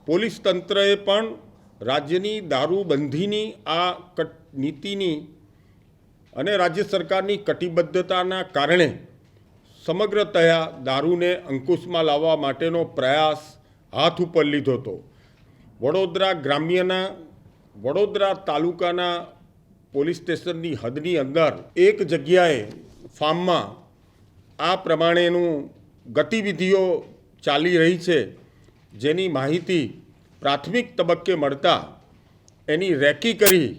Police તંત્રએ પણ રાજ્યની દારૂબંધીની આ નીતિની અને રાજ્ય સરકારની કટિબદ્ધતાના કારણે સમગ્રતયા દારૂને અંકુશમાં લાવવા માટેનો પ્રયાસ હાથ ઉપર લીધો હતો। વડોદરા ગ્રામ્યના વડોદરા તાલુકાના પોલીસ સ્ટેશનની હદની અંદર એક જગ્યાએ ફાર્મમાં આ પ્રમાણેનું ગતિવિધિઓ ચાલી રહી છે, જેની માહિતી પ્રાથમિક તબક્કે મળતા એની રેકી કરી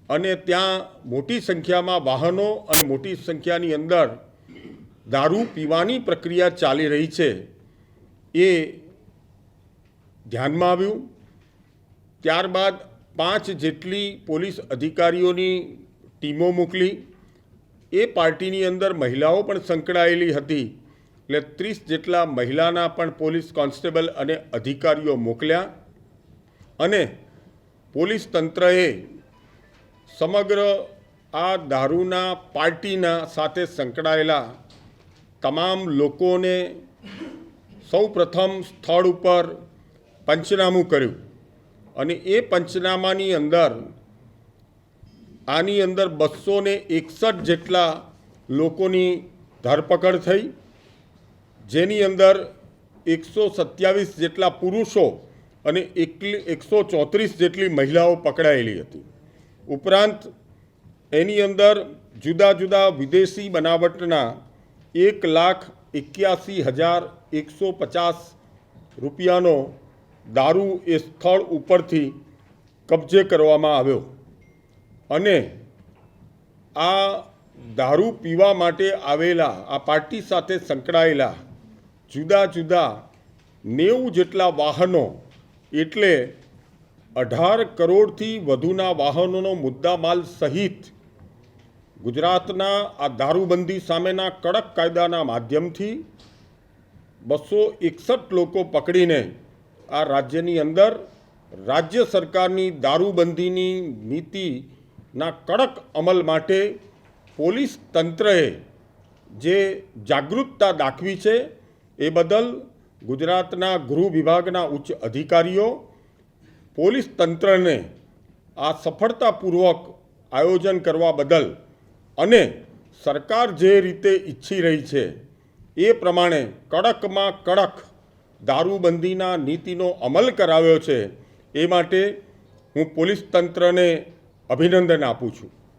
અને ત્યાં મોટી સંખ્યામાં વાહનો અને મોટી સંખ્યાની અંદર દારૂ પીવાની પ્રક્રિયા ચાલી રહી છે એ ધ્યાનમાં આવ્યું। ત્યારબાદ 5 જેટલી પોલીસ અધિકારીઓની ટીમો મોકલી। એ પાર્ટીની અંદર મહિલાઓ પણ સંકળાયેલી હતી, એટલે 30 જેટલા મહિલાના પણ પોલીસ કોન્સ્ટેબલ અને અધિકારીઓ મોકલ્યા અને પોલીસ તંત્રએ સમગ્ર આ દારૂના પાર્ટીના સાથે સંકળાયેલા તમામ લોકોને સૌપ્રથમ સ્થળ ઉપર પંચનામું કર્યું અને એ પંચનામાની અંદર આની અંદર 261 જેટલા લોકોની ધરપકડ થઈ, જેની અંદર 127 જેટલા પુરુષો અને 134 જેટલી મહિલાઓ પકડાયેલી હતી। ઉપરાંત એની અંદર જુદા જુદા વિદેશી બનાવટના 1,81,150 રૂપિયાનો દારૂ એ સ્થળ ઉપરથી કબજે કરવામાં આવ્યો અને આ દારૂ પીવા માટે આવેલા આ પાર્ટી સાથે સંકળાયેલા જુદા જુદા 90 જેટલા વાહનો, એટલે 18 કરોડથી વધુના વાહનોનો મુદ્દામાલ સહિત ગુજરાતના આ દારૂબંધી સામેના કડક કાયદાના માધ્યમથી 261 લોકો પકડીને આ રાજ્યની અંદર રાજ્ય સરકારની દારૂબંધીની નીતિના કડક અમલ માટે પોલીસ તંત્રએ જે જાગૃતતા દાખવી છે એ બદલ ગુજરાતના ગૃહ વિભાગના ઉચ્ચ અધિકારીઓ પોલીસ તંત્રને આ સફળતાપૂર્વક આયોજન કરવા બદલ અને સરકાર જે રીતે ઈચ્છી રહી છે એ પ્રમાણે કડકમાં કડક દારૂબંધીના નીતિનો અમલ કરાવ્યો છે, એ માટે હું પોલીસ તંત્રને અભિનંદન આપું છું।